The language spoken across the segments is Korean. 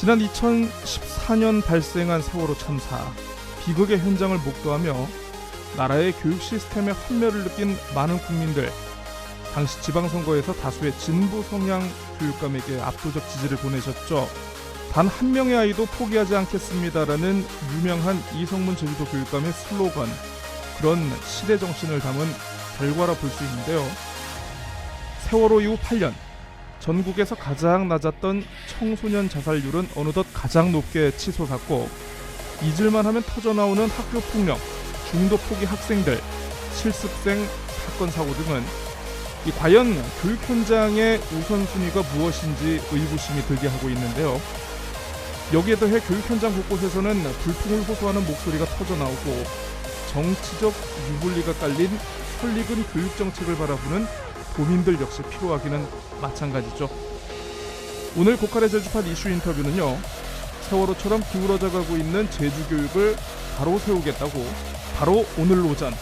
지난 2014년 발생한 세월호 참사, 비극의 현장을 목도하며 나라의 교육 시스템의 환멸을 느낀 많은 국민들, 당시 지방선거에서 다수의 진보 성향 교육감에게 압도적 지지를 보내셨죠. 단 한 명의 아이도 포기하지 않겠습니다라는 유명한 이성문 제주도 교육감의 슬로건, 그런 시대 정신을 담은 결과라 볼 수 있는데요. 세월호 이후 8년, 전국에서 가장 낮았던 청소년 자살률은 어느덧 가장 높게 치솟았고, 잊을만 하면 터져나오는 학교 폭력, 중도 포기 학생들, 실습생 사건 사고 등은 과연 교육 현장의 우선순위가 무엇인지 의구심이 들게 하고 있는데요. 여기에 더해 교육 현장 곳곳에서는 불통을 호소하는 목소리가 터져나오고, 정치적 유불리가 깔린 설익은 교육 정책을 바라보는 도민들 역시 필요하기는 마찬가지죠. 오늘 고칼의 제주판 이슈 인터뷰는요, 세월호처럼 기울어져 가고 있는 제주 교육을 바로 세우겠다고 바로 오늘 오전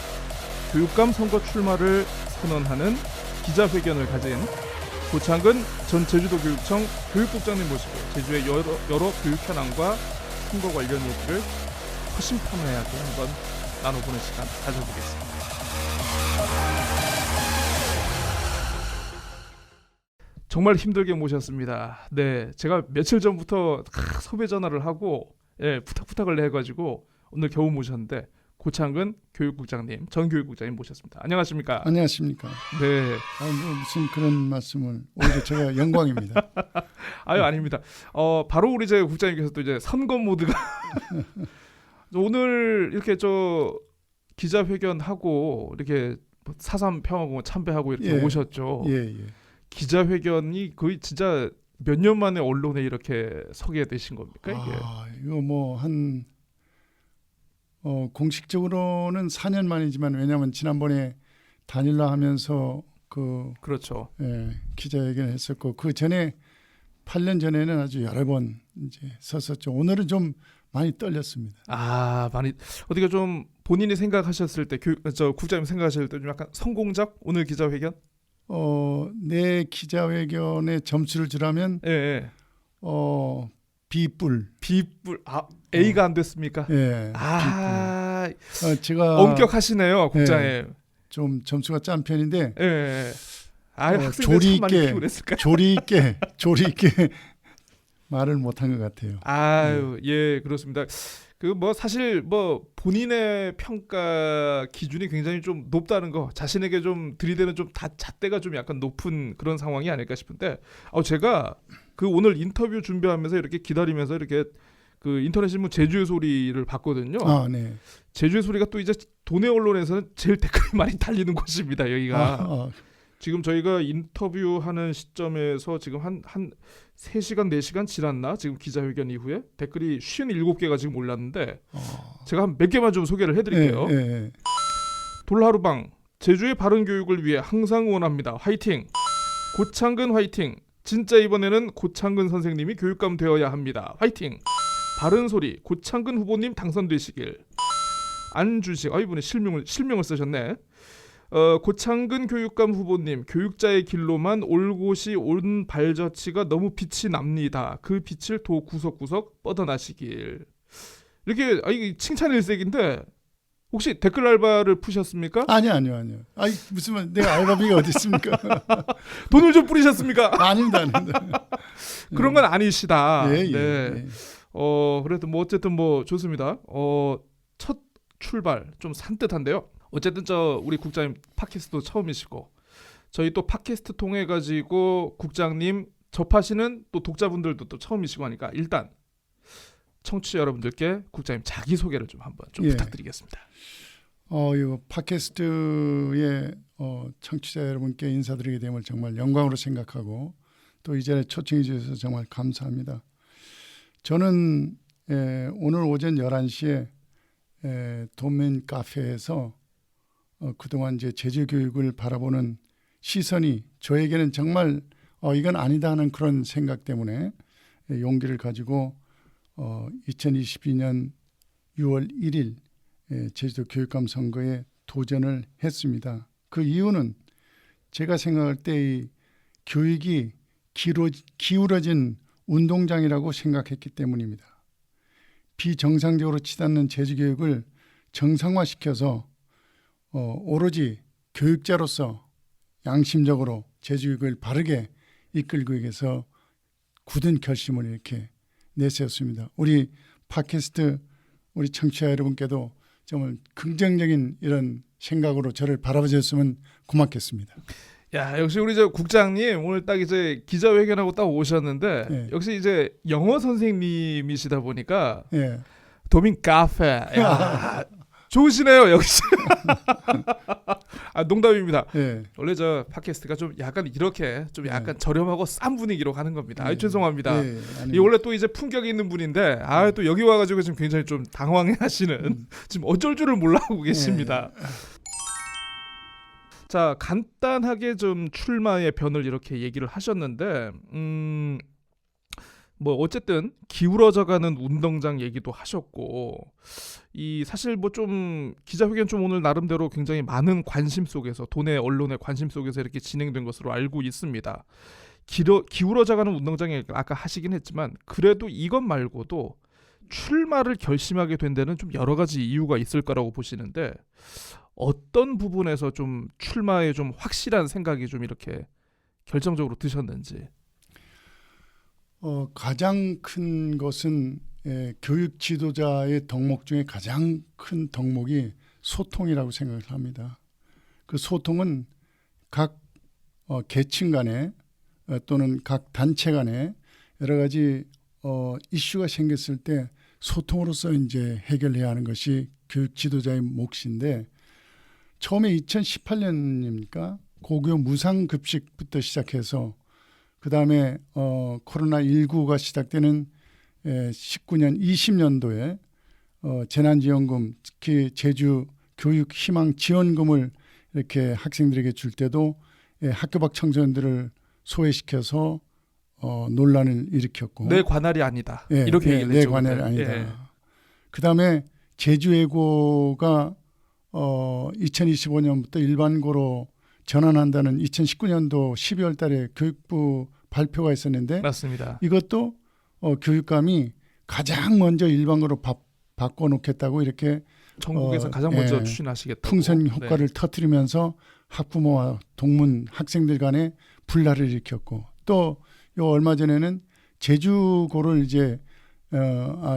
교육감 선거 출마를 선언하는 기자회견을 가진 고창근 전 제주도교육청 교육국장님 모시고 제주의 여러 교육 현황과 선거 관련 얘기를 허심탄회하게 한번 나눠보는 시간 가져보겠습니다. 정말 힘들게 모셨습니다. 네, 제가 며칠 전부터 섭외 전화를 하고 부탁을 해가지고 오늘 겨우 모셨는데, 고창근 교육국장님, 전 교육국장님 모셨습니다. 안녕하십니까? 안녕하십니까? 네. 무슨 그런 말씀을, 오히려 제가 영광입니다. 아유, 아닙니다. 바로 우리 제 국장님께서 또 이제 선거 모드가 오늘 이렇게 기자회견하고 이렇게 4.3 평화공원 참배하고 이렇게 오셨죠. 예. 기자회견이 거의 진짜 몇 년 만에 언론에 이렇게 서게 되신 겁니까, 이게? 이거 뭐 공식적으로는 4년 만이지만, 왜냐하면 지난번에 단일화 하면서 그렇죠. 기자회견을 했었고, 그 전에 8년 전에는 아주 여러 번 이제 섰었죠. 오늘은 좀 많이 떨렸습니다. 많이 어떻게 좀 본인이 생각하셨을 때, 국장님 생각하실 때 좀 약간 성공작 오늘 기자회견? 내 기자회견에 점수를 주라면 B뿔. A가 안 됐습니까? 예. 제가 엄격하시네요, 국장님. 좀 점수가 짠 편인데. 학생들 참 많이 피곤했을까요? 조리 있게 말을 못한 것 같아요. 예, 그렇습니다. 사실 본인의 평가 기준이 굉장히 좀 높다는 거, 자신에게 좀 들이대는 좀 잣대가 좀 약간 높은 그런 상황이 아닐까 싶은데, 제가 오늘 인터뷰 준비하면서 이렇게 기다리면서 이렇게 인터넷 신문 제주의 소리를 봤거든요. 네. 제주의 소리가 또 이제 도내 언론에서는 제일 댓글이 많이 달리는 곳입니다, 여기가. 지금 저희가 인터뷰하는 시점에서 지금 한 3시간 4시간 지났나? 지금 기자회견 이후에 댓글이 57개가 지금 올랐는데, 제가 한 몇 개만 좀 소개를 해드릴게요. 돌하루방, 제주의 바른 교육을 위해 항상 응원합니다. 화이팅! 고창근 화이팅! 진짜 이번에는 고창근 선생님이 교육감 되어야 합니다. 화이팅! 바른 소리, 고창근 후보님 당선되시길. 안주식, 이분이 실명을 쓰셨네. 고창근 교육감 후보님, 교육자의 길로만 올 곳이 온 발자취가 너무 빛이 납니다. 그 빛을 도 구석구석 뻗어나시길. 이렇게 이게 칭찬 일색인데, 혹시 댓글 알바를 푸셨습니까? 아니요. 무슨 내가 알바비가 어디 있습니까? 돈을 좀 뿌리셨습니까? 아닙니다. 그런 건 아니시다. 예. 그래도 어쨌든 좋습니다. 첫 출발 좀 산뜻한데요. 어쨌든 우리 국장님 팟캐스트도 처음이시고, 저희 또 팟캐스트 통해 가지고 국장님 접하시는 또 독자분들도 또 처음이시고 하니까, 일단 청취자 여러분들께 국장님 자기 소개를 좀 한번 부탁드리겠습니다. 이 팟캐스트의 청취자 여러분께 인사드리게 됨을 정말 영광으로 생각하고, 또 이 자리에 초청해 주셔서 정말 감사합니다. 저는 오늘 오전 11시에 도민 카페에서 그동안 이제 제주 교육을 바라보는 시선이 저에게는 정말 이건 아니다 하는 그런 생각 때문에 용기를 가지고 2022년 6월 1일 제주도 교육감 선거에 도전을 했습니다. 그 이유는 제가 생각할 때 이 교육이 기울어진 운동장이라고 생각했기 때문입니다. 비정상적으로 치닫는 제주교육을 정상화시켜서 오로지 교육자로서 양심적으로 제주교육을 바르게 이끌기 위해서 굳은 결심을 이렇게 내세웠습니다. 우리 팟캐스트 우리 청취자 여러분께도 정말 긍정적인 이런 생각으로 저를 바라봐 주셨으면 고맙겠습니다. 야, 역시 우리 저 국장님 오늘 딱 이제 기자회견하고 딱 오셨는데 네. 역시 이제 영어 선생님이시다 보니까 예. 도민 카페. 야, 좋으시네요, 역시. 아, 농담입니다. 예. 원래 저 팟캐스트가 좀 약간 이렇게 좀 약간 저렴하고 싼 분위기로 가는 겁니다. 아, 네. 죄송합니다. 예. 이 원래 또 이제 품격이 있는 분인데 또 여기 와가지고 지금 굉장히 좀 당황해하시는 지금 어쩔 줄을 몰라 하고 계십니다. 자, 간단하게 좀 출마의 변을 이렇게 얘기를 하셨는데 뭐 어쨌든 기울어져가는 운동장 얘기도 하셨고 이 사실 뭐 좀 기자회견 좀 오늘 나름대로 굉장히 많은 관심 속에서 돈의 언론의 관심 속에서 이렇게 진행된 것으로 알고 있습니다. 기울어져가는 운동장 얘기 아까 하시긴 했지만 그래도 이것 말고도 출마를 결심하게 된 데는 좀 여러 가지 이유가 있을 거라고 보시는데 어떤 부분에서 좀 출마에 좀 확실한 생각이 좀 이렇게 결정적으로 드셨는지. 가장 큰 것은 교육 지도자의 덕목 중에 가장 큰 덕목이 소통이라고 생각을 합니다. 그 소통은 각 계층 간에 또는 각 단체 간에 여러 가지 이슈가 생겼을 때 소통으로서 이제 해결해야 하는 것이 교육 지도자의 몫인데 처음에 2018년입니까? 고교 무상급식부터 시작해서 그 다음에 코로나19가 시작되는 19년, 20년도에 재난지원금, 특히 제주 교육희망지원금을 이렇게 학생들에게 줄 때도 학교 밖 청소년들을 소외시켜서 논란을 일으켰고 내 관할이 아니다. 이렇게 얘기를 했죠. 내 관할이 아니다. 그 다음에 제주예고가 2025년부터 일반고로 전환한다는 2019년도 12월 달에 교육부 발표가 있었는데 맞습니다. 이것도 교육감이 가장 먼저 일반고로 바꿔놓겠다고 이렇게 전국에서 가장 먼저 추진하시겠다고. 풍선 효과를 터뜨리면서 학부모와 동문 학생들 간에 분란을 일으켰고 또 요 얼마 전에는 제주고를 이제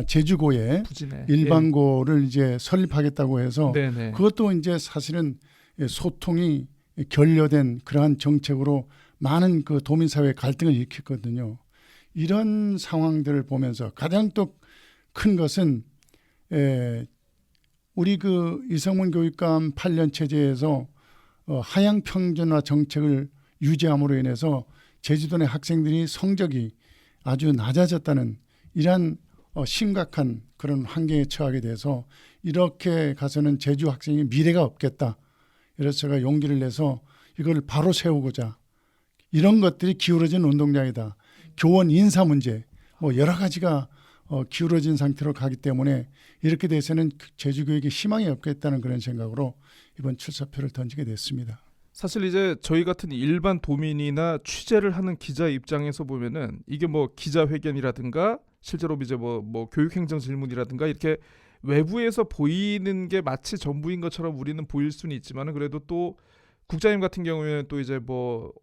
제주고에 부진해. 일반고를 이제 설립하겠다고 해서 네네. 그것도 이제 사실은 소통이 결여된 그러한 정책으로 많은 그 도민사회 갈등을 일으켰거든요. 이런 상황들을 보면서 가장 또 큰 것은 우리 그 이성문 교육감 8년 체제에서 하향 평준화 정책을 유지함으로 인해서 제주도 내 학생들이 성적이 아주 낮아졌다는 이러한 심각한 그런 환경에 처하게 돼서 이렇게 가서는 제주 학생이 미래가 없겠다. 그래서 제가 용기를 내서 이걸 바로 세우고자 이런 것들이 기울어진 운동장이다. 교원 인사 문제 뭐 여러 가지가 기울어진 상태로 가기 때문에 이렇게 돼서는 제주 교육에 희망이 없겠다는 그런 생각으로 이번 출사표를 던지게 됐습니다. 사실 이제 저희 같은 일반 도민이나 취재를 하는 기자 입장에서 보면은 이게 뭐 기자회견이라든가 실제로 이제 뭐 교육행정 질문이라든가 이렇게 외부에서 보이는 게 마치 전부인 것처럼 우리는 보일 수는 있지만은 그래도 또 국장님 같은 경우에는 또 이제 뭐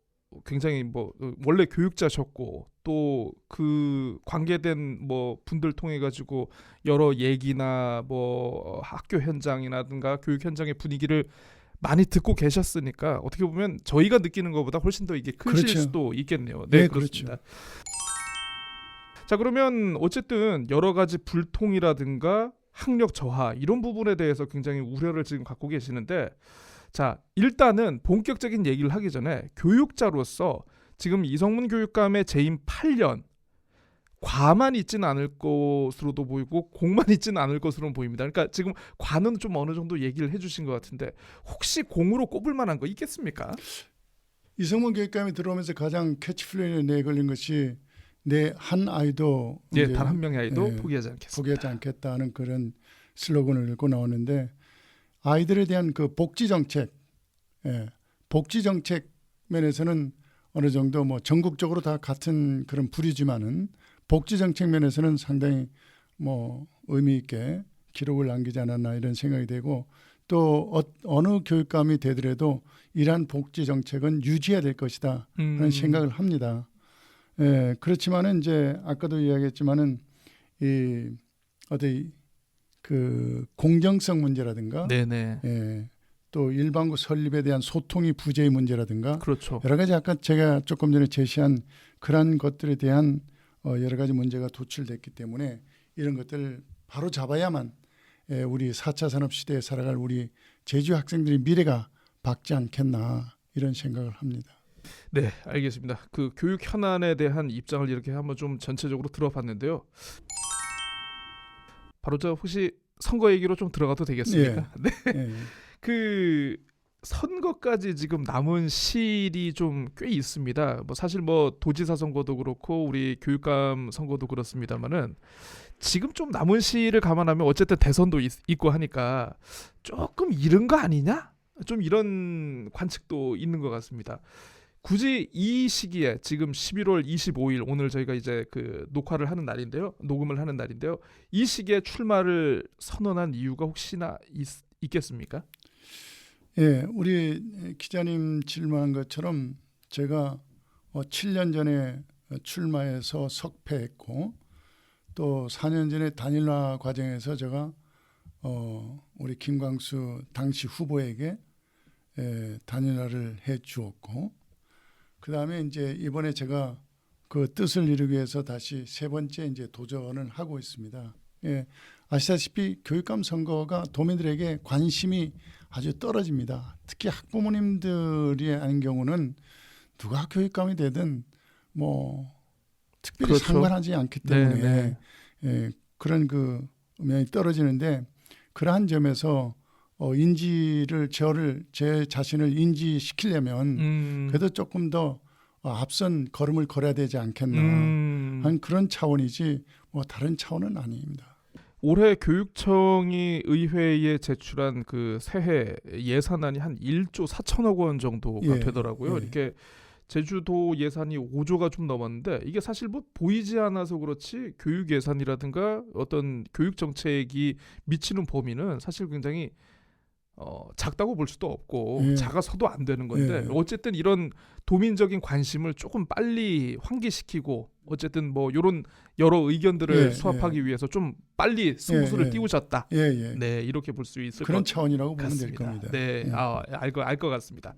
굉장히 뭐 원래 교육자셨고 또 그 관계된 뭐 분들 통해 가지고 여러 얘기나 뭐 학교 현장이라든가 교육 현장의 분위기를 많이 듣고 계셨으니까 어떻게 보면 저희가 느끼는 것보다 훨씬 더 이게 크실 그렇죠. 수도 있겠네요. 네, 그렇습니다. 그렇죠. 자, 그러면 어쨌든 여러 가지 불통이라든가 학력 저하 이런 부분에 대해서 굉장히 우려를 지금 갖고 계시는데 자, 일단은 본격적인 얘기를 하기 전에 교육자로서 지금 이성문 교육감의 재임 8년 과만 있지는 않을 것으로도 보이고 공만 있지는 않을 것으로 보입니다. 그러니까 지금 과는 좀 어느 정도 얘기를 해주신 것 같은데 혹시 공으로 꼽을 만한 거 있겠습니까? 이성문 교육감이 들어오면서 가장 캐치플레이에 내걸린 것이 내 한 아이도 단 한 명의 아이도 포기하지 않겠습니다. 포기하지 않겠다는 그런 슬로건을 읽고 나오는데 아이들에 대한 그 복지 정책 면에서는 어느 정도 뭐 전국적으로 다 같은 그런 부류지만은 복지 정책 면에서는 상당히 뭐 의미 있게 기록을 남기지 않았나 이런 생각이 되고 또 어느 교육감이 되더라도 이러한 복지 정책은 유지해야 될 것이다 하는 생각을 합니다. 예, 그렇지만은 이제 아까도 이야기했지만은 이 어디 그 공정성 문제라든가 네네. 예, 또 일반고 설립에 대한 소통이 부재의 문제라든가 그렇죠. 여러 가지 아까 제가 조금 전에 제시한 그런 것들에 대한 여러 가지 문제가 도출됐기 때문에 이런 것들을 바로 잡아야만 우리 4차 산업 시대에 살아갈 우리 제주 학생들의 미래가 밝지 않겠나 이런 생각을 합니다. 네, 알겠습니다. 그 교육 현안에 대한 입장을 이렇게 한번 좀 전체적으로 들어봤는데요. 바로 저 혹시 선거 얘기로 좀 들어가도 되겠습니까? 네. 예, 그 선거까지 지금 남은 시일이 좀 꽤 있습니다. 뭐 사실 뭐 도지사 선거도 그렇고 우리 교육감 선거도 그렇습니다만은 지금 좀 남은 시일을 감안하면 어쨌든 대선도 있고 하니까 조금 이른 거 아니냐? 좀 이런 관측도 있는 것 같습니다. 굳이 이 시기에 지금 11월 25일 오늘 저희가 이제 그 녹음을 하는 날인데요. 이 시기에 출마를 선언한 이유가 혹시나 있겠습니까? 예, 우리 기자님 질문한 것처럼 제가 7년 전에 출마해서 석패했고 또 4년 전에 단일화 과정에서 제가 우리 김광수 당시 후보에게 단일화를 해 주었고 그 다음에 이제 이번에 제가 그 뜻을 이루기 위해서 다시 세 번째 이제 도전을 하고 있습니다. 예, 아시다시피 교육감 선거가 도민들에게 관심이 아주 떨어집니다. 특히 학부모님들이 아닌 경우는 누가 교육감이 되든 뭐 특별히 그렇죠. 상관하지 않기 때문에 네. 예, 그런 그 면이 떨어지는데 그러한 점에서 인지를 제 자신을 인지시키려면 그래도 조금 더 앞선 걸음을 걸어야 되지 않겠나 하는 그런 차원이지 뭐 다른 차원은 아닙니다. 올해 교육청이 의회에 제출한 그 새해 예산안이 한 1조 4천억 원 정도가 예, 되더라고요. 예. 이렇게 제주도 예산이 5조가 좀 넘었는데 이게 사실 뭐 보이지 않아서 그렇지 교육 예산이라든가 어떤 교육 정책이 미치는 범위는 사실 굉장히 작다고 볼 수도 없고 예. 작아서도 안 되는 건데 예. 어쨌든 이런 도민적인 관심을 조금 빨리 환기시키고 어쨌든 뭐 이런 여러 의견들을 예, 수합하기 위해서 좀 빨리 승부수를 예. 띄우셨다. 예, 예. 네, 이렇게 볼 수 있을 그런 것 차원이라고 보면 될 같습니다. 겁니다. 네, 예. 알 것 같습니다.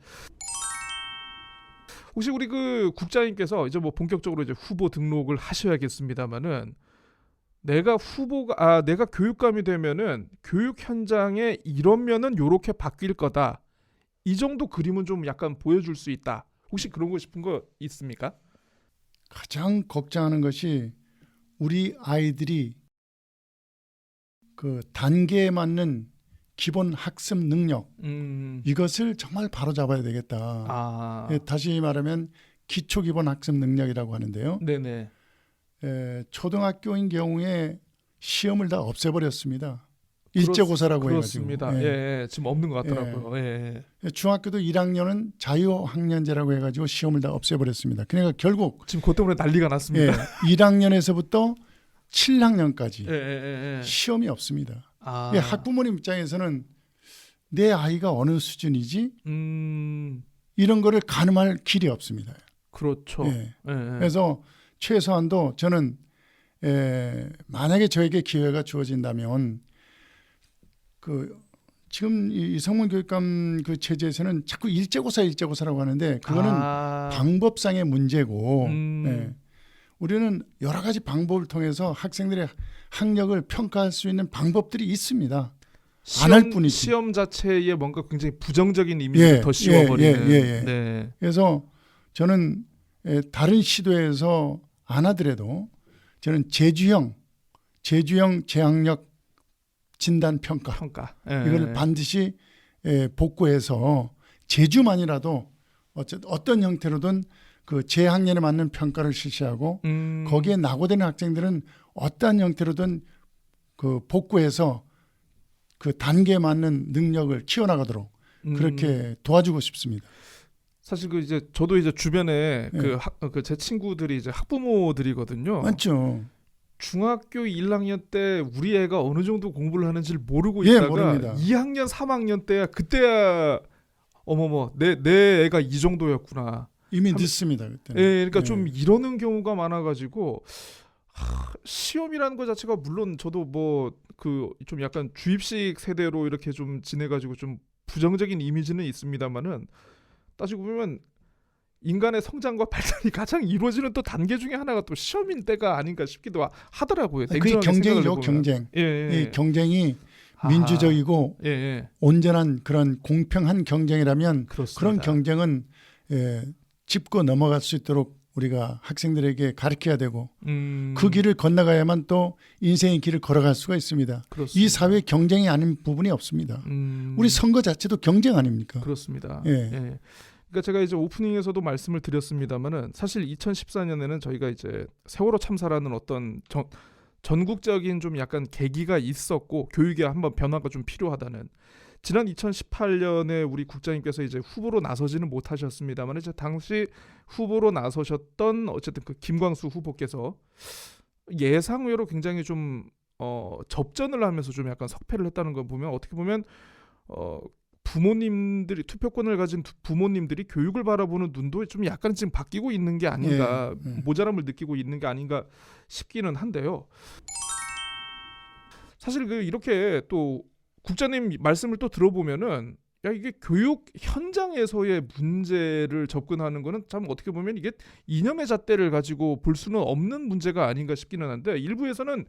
혹시 우리 그 국장님께서 이제 뭐 본격적으로 이제 후보 등록을 하셔야겠습니다만은 내가 교육감이 되면은 교육 현장에 이런 면은 요렇게 바뀔 거다. 이 정도 그림은 좀 약간 보여줄 수 있다. 혹시 그런 거 싶은 거 있습니까? 가장 걱정하는 것이 우리 아이들이 그 단계에 맞는 기본 학습 능력 이것을 정말 바로 잡아야 되겠다. 예, 다시 말하면 기초 기본 학습 능력이라고 하는데요. 네네. 초등학교인 경우에 시험을 다 없애버렸습니다. 일제고사라고 그렇습니다. 해가지고. 예, 지금 없는 것 같더라고요. 예. 중학교도 1학년은 자유학년제라고 해가지고 시험을 다 없애버렸습니다. 그러니까 결국 지금 그것 때문에 난리가 났습니다. 1학년에서부터 7학년까지 예. 시험이 없습니다. 학부모님 입장에서는 내 아이가 어느 수준이지 이런 거를 가늠할 길이 없습니다. 그렇죠. 예. 그래서 최소한도 저는 만약에 저에게 기회가 주어진다면 그 지금 이 성문 교육감 그 체제에서는 자꾸 일제고사라고 하는데 그거는 방법상의 문제고 우리는 여러 가지 방법을 통해서 학생들의 학력을 평가할 수 있는 방법들이 있습니다. 안 할 뿐이지. 시험 자체에 뭔가 굉장히 부정적인 이미지를 더 씌워버리는. 네. 그래서 저는 다른 시도에서 안 하더라도 저는 제주형 재학력 진단 평가 이걸 반드시 복구해서 제주만이라도 어떤 형태로든 그 재학년에 맞는 평가를 실시하고 거기에 낙오되는 학생들은 어떠한 형태로든 그 복구해서 그 단계에 맞는 능력을 키워나가도록 그렇게 도와주고 싶습니다. 사실 그 이제 저도 이제 주변에 예. 그 제 친구들이 이제 학부모들이거든요. 맞죠. 중학교 1학년 때 우리 애가 어느 정도 공부를 하는지를 모르고 예, 있다가 모릅니다. 2학년, 3학년 때야 그때야 어머머 내 애가 이 정도였구나. 이미 참- 늦습니다 그때는. 예, 그러니까 예. 좀 이러는 경우가 많아가지고 시험이라는 것 자체가 물론 저도 뭐 그 좀 약간 주입식 세대로 이렇게 좀 지내가지고 좀 부정적인 이미지는 있습니다만은 따지고 보면 인간의 성장과 발전이 가장 이루어지는 또 단계 중에 하나가 또 시험인 때가 아닌가 싶기도 하더라고요. 그게 냉정하게 생각을 경쟁이죠, 해보면. 경쟁. 예, 예. 이 경쟁이 아하. 민주적이고 예, 예. 온전한 그런 공평한 경쟁이라면 그렇습니다. 그런 경쟁은 짚고 넘어갈 수 있도록 우리가 학생들에게 가르쳐야 되고 그 길을 건너가야만 또 인생의 길을 걸어갈 수가 있습니다. 그렇습니다. 이 사회 경쟁이 아닌 부분이 없습니다. 우리 선거 자체도 경쟁 아닙니까? 그렇습니다. 예. 예. 그러니까 제가 이제 오프닝에서도 말씀을 드렸습니다만은 사실 2014년에는 저희가 이제 세월호 참사라는 어떤 전국적인 좀 약간 계기가 있었고 교육에 한번 변화가 좀 필요하다는 지난 2018년에 우리 국장님께서 이제 후보로 나서지는 못하셨습니다만 이제 당시 후보로 나서셨던 어쨌든 그 김광수 후보께서 예상외로 굉장히 좀 접전을 하면서 좀 약간 석패를 했다는 걸 보면 어떻게 보면 부모님들이 투표권을 가진 부모님들이 교육을 바라보는 눈도 좀 약간 지금 바뀌고 있는 게 아닌가 모자람을 느끼고 있는 게 아닌가 싶기는 한데요. 사실 그 이렇게 또 국장님 말씀을 또 들어보면은 야 이게 교육 현장에서의 문제를 접근하는 거는 참 어떻게 보면 이게 이념의 잣대를 가지고 볼 수는 없는 문제가 아닌가 싶기는 한데 일부에서는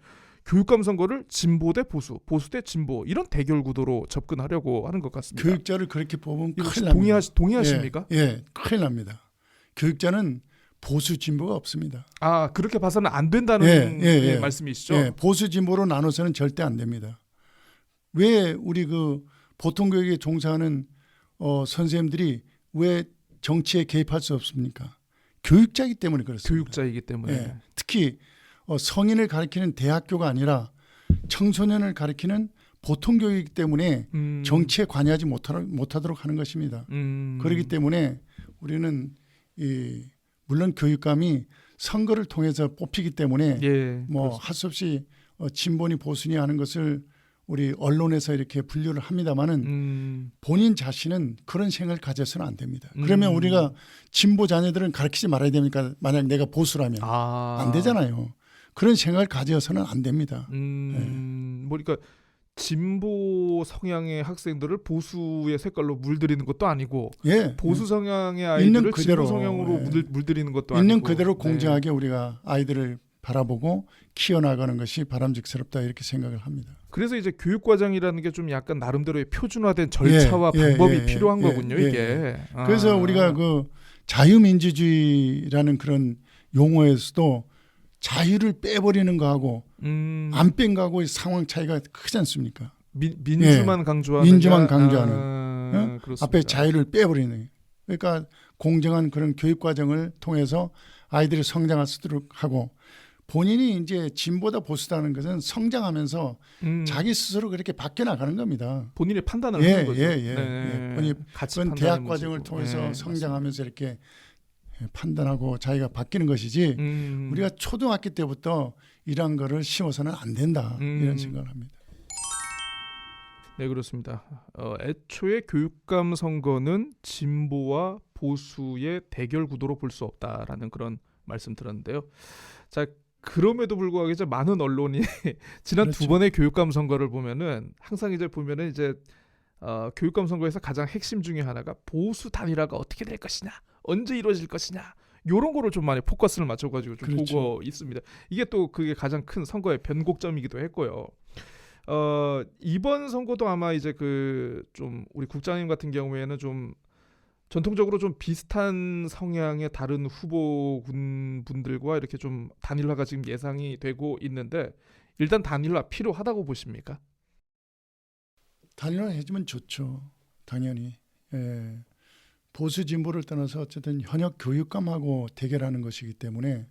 교육감 선거를 진보 대 보수, 보수 대 진보 이런 대결 구도로 접근하려고 하는 것 같습니다. 교육자를 그렇게 보면 이거 혹시 큰일 납니다. 동의하십니까? 예, 큰일 납니다. 교육자는 보수 진보가 없습니다. 아 그렇게 봐서는 안 된다는 예. 말씀이시죠? 예, 보수 진보로 나눠서는 절대 안 됩니다. 왜 우리 그 보통 교육에 종사하는 선생님들이 왜 정치에 개입할 수 없습니까? 교육자이기 때문에 그렇습니다. 교육자이기 때문에. 예, 특히 성인을 가르치는 대학교가 아니라 청소년을 가르치는 보통 교육이기 때문에 정치에 관여하지 못하도록 하는 것입니다. 그렇기 때문에 우리는 물론 교육감이 선거를 통해서 뽑히기 때문에 예, 뭐 할 수 없이 진보니 보수니 하는 것을 우리 언론에서 이렇게 분류를 합니다마는 본인 자신은 그런 생각을 가져서는 안 됩니다. 그러면 우리가 진보 자녀들은 가르치지 말아야 됩니까? 만약 내가 보수라면 안 되잖아요. 그런 생각을 가져서는 안 됩니다. 뭐 그러니까 진보 성향의 학생들을 보수의 색깔로 물들이는 것도 아니고 예, 보수 성향의 있는 아이들을 그대로, 진보 성향으로 예. 물들이는 것도 있는 아니고 그대로 네. 공정하게 우리가 아이들을 바라보고 키워나가는 것이 바람직스럽다 이렇게 생각을 합니다. 그래서 이제 교육과정이라는 게 좀 약간 나름대로의 표준화된 절차와 방법이 필요한 거군요, 이게. 그래서 우리가 그 자유민주주의라는 그런 용어에서도 자유를 빼버리는 거하고 안 뺀 거하고 상황 차이가 크지 않습니까? 민주만 강조하는 민주만 강조하는 그렇습니다. 앞에 자유를 빼버리는. 그러니까 공정한 그런 교육 과정을 통해서 아이들이 성장할 수 있도록 하고 본인이 이제 진보다 보수다는 것은 성장하면서 자기 스스로 그렇게 바뀌어 나가는 겁니다. 본인의 판단을 하는 거죠. 본인이 같이 그건 대학 판단하는 과정을 문제고. 통해서 성장하면서 이렇게 판단하고 자기가 바뀌는 것이지 우리가 초등학교 때부터 이런 거를 심어서는 안 된다 이런 생각을 합니다. 네 그렇습니다. 애초에 교육감 선거는 진보와 보수의 대결 구도로 볼 수 없다라는 그런 말씀 들었는데요. 자 그럼에도 불구하고 이제 많은 언론이 지난 그렇죠. 두 번의 교육감 선거를 보면은 항상 이제 보면은 이제 교육감 선거에서 가장 핵심 중에 하나가 보수 단일화가 어떻게 될 것이냐, 언제 이루어질 것이냐. 요런 거를 좀 많이 포커스를 맞춰가지고 좀 그렇죠. 보고 있습니다. 이게 또 그게 가장 큰 선거의 변곡점이기도 했고요. 이번 선거도 아마 이제 그 좀 우리 국장님 같은 경우에는 좀 전통적으로 좀 비슷한 성향의 다른 후보군분들과 이렇게 좀 단일화가 지금 예상이 되고 있는데 일단 단일화 필요하다고 보십니까? 단일화 해주면 좋죠. 당연히. 예. 보수 진보를 떠나서 어쨌든 현역 교육감하고 대결하는 것이기 때문에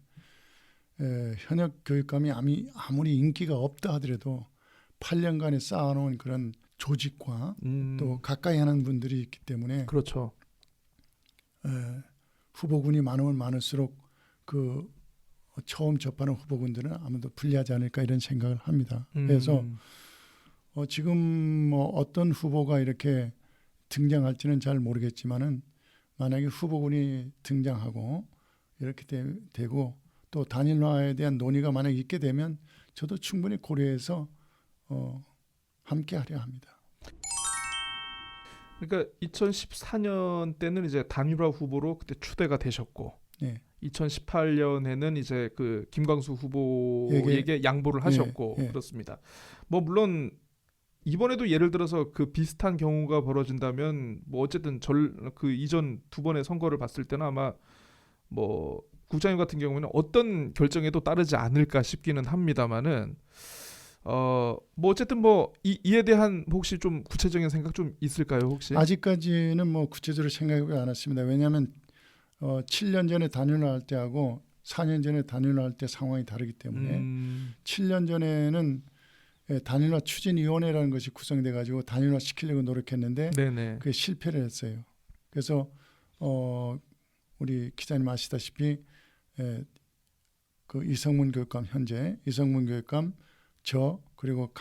현역 교육감이 아무리 인기가 없다 하더라도 8년간에 쌓아놓은 그런 조직과 또 가까이 하는 분들이 있기 때문에 그렇죠. 후보군이 많으면 많을수록 그 처음 접하는 후보군들은 아무래도 불리하지 않을까 이런 생각을 합니다. 그래서 지금 뭐 어떤 후보가 이렇게 등장할지는 잘 모르겠지만은 만약에 후보군이 등장하고 이렇게 되고 또 단일화에 대한 논의가 만약에 있게 되면 저도 충분히 고려해서 함께 하려 합니다. 그러니까 2014년 때는 이제 단일화 후보로 그때 추대가 되셨고, 네. 2018년에는 이제 그 김광수 후보에게 양보를 하셨고 예. 그렇습니다. 뭐 물론 이번에도 예를 들어서 그 비슷한 경우가 벌어진다면 뭐 어쨌든 그 이전 두 번의 선거를 봤을 때는 아마 뭐 국장님 같은 경우는 어떤 결정에도 따르지 않을까 싶기는 합니다만은 뭐 어쨌든 뭐 이에 대한 혹시 좀 구체적인 생각 좀 있을까요 혹시? 아직까지는 뭐 구체적으로 생각해 안 했습니다. 왜냐하면 7년 전에 단일화할 때하고 4년 전에 단일화할 때 상황이 다르기 때문에 7년 전에는 단일화 추진위원회라는 것이 구성돼 가지고 단일화 시키려고 노력했는데 네네. 그게 실패를 했어요. 그래서 우리 기자님 아시다시피 그 이성문 교육감 현재 이성문 교육감 저 그리고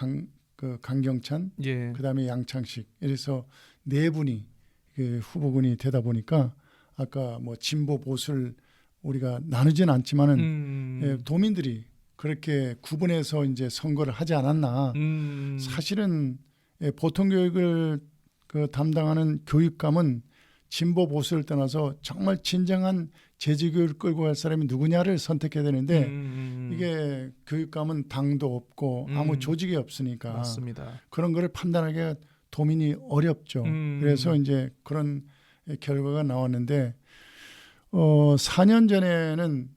강경찬 예. 그다음에 양창식 이래서 네 분이 그 후보군이 되다 보니까 아까 뭐 진보 보수를 우리가 나누진 않지만은 도민들이 그렇게 구분해서 이제 선거를 하지 않았나. 사실은 보통 교육을 그 담당하는 교육감은 진보 보수를 떠나서 정말 진정한 재직교육을 끌고 갈 사람이 누구냐를 선택해야 되는데 이게 교육감은 당도 없고 아무 조직이 없으니까 맞습니다. 그런 거를 판단하기가 도민이 어렵죠. 그래서 이제 그런 결과가 나왔는데 4년 전에는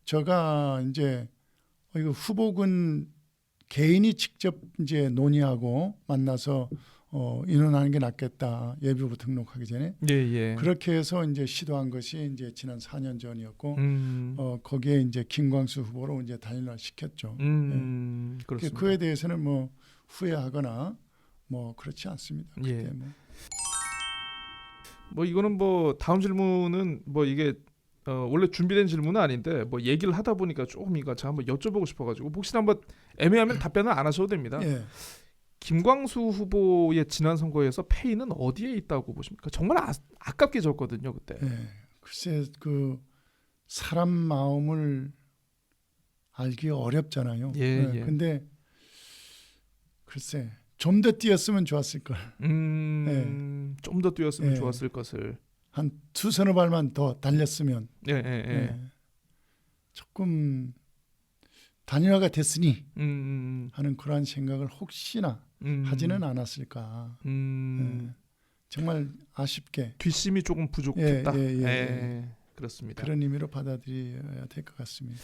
제가 이제 이거 후보군 개인이 직접 이제 논의하고 만나서 인원하는 게 낫겠다. 예비후보 등록하기 전에. 예. 그렇게 해서 이제 시도한 것이 이제 지난 4년 전이었고 거기에 이제 김광수 후보로 이제 단일화 시켰죠. 그렇습니다. 그에 대해서는 뭐 후회하거나 뭐 그렇지 않습니다. 예. 뭐 이거는 뭐 다음 질문은 뭐 이게 원래 준비된 질문은 아닌데 뭐 얘기를 하다 보니까 조금 이거 제가 한번 여쭤보고 싶어가지고 혹시나 한번 애매하면 답변은 안 하셔도 됩니다. 예. 김광수 후보의 지난 선거에서 패인은 어디에 있다고 보십니까? 정말 아깝게 졌거든요 그때. 예. 글쎄 그 사람 마음을 알기 어렵잖아요. 예. 근데 글쎄 좀 더 뛰었으면 좋았을 걸. 좀 더 뛰었으면 좋았을 것을. 한 두서너 발만 더 달렸으면. 조금 단일화가 됐으니 하는 그러한 생각을 혹시나 하지는 않았을까. 정말 아쉽게 뒷심이 조금 부족했다. 그렇습니다. 그런 의미로 받아들여야 될 것 같습니다.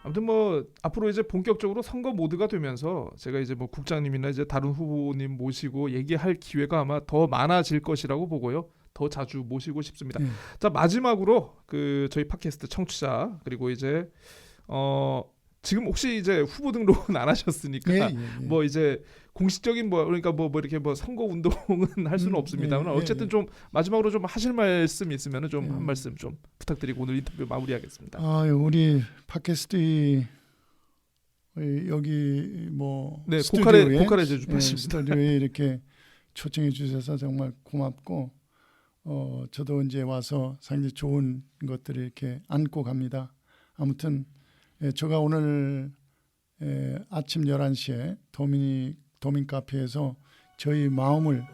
아무튼 뭐 앞으로 이제 본격적으로 선거 모드가 되면서 제가 이제 뭐 국장님이나 이제 다른 후보님 모시고 얘기할 기회가 아마 더 많아질 것이라고 보고요. 더 자주 모시고 싶습니다. 자, 마지막으로 그 저희 팟캐스트 청취자 그리고 이제 지금 혹시 이제 후보 등록은 안 하셨으니까 뭐 이제 공식적인 뭐 그러니까 뭐 이렇게 뭐 선거 운동은 할 수는 없습니다만 어쨌든 좀 마지막으로 좀 하실 말씀 있으면 좀 한 말씀 좀 부탁드리고 오늘 인터뷰 마무리하겠습니다. 우리 팟캐스트 여기 뭐 고칼의 제주파입니다. 스튜디오에 이렇게 초청해 주셔서 정말 고맙고 저도 이제 와서 상당히 좋은 것들을 이렇게 안고 갑니다. 아무튼 제가 오늘 아침 11시에 도민 카페에서 저희 마음을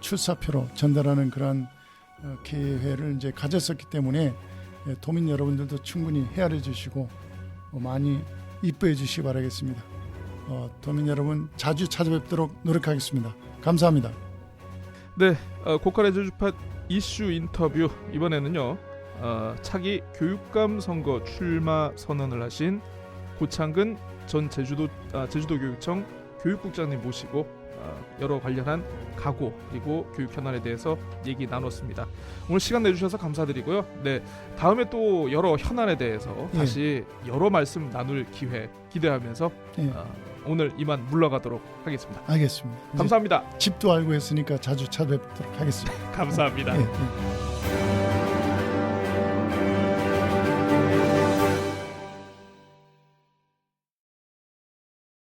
출사표로 전달하는 그런 기회를 이제 가졌었기 때문에 도민 여러분들도 충분히 헤아려 주시고 많이 이뻐해 주시기 바라겠습니다. 도민 여러분 자주 찾아뵙도록 노력하겠습니다. 감사합니다. 네, 고칼의 제주팟 이슈 인터뷰 이번에는요. 차기 교육감 선거 출마 선언을 하신 고창근 전 제주도교육청 교육국장님 모시고 여러 관련한 각오 그리고 교육 현안에 대해서 얘기 나눴습니다. 오늘 시간 내주셔서 감사드리고요. 네, 다음에 또 여러 현안에 대해서 예. 다시 여러 말씀 나눌 기회 기대하면서 예. 오늘 이만 물러가도록 하겠습니다. 알겠습니다. 이제 감사합니다. 집도 알고 했으니까 자주 찾아뵙도록 하겠습니다. 감사합니다. 예, 예.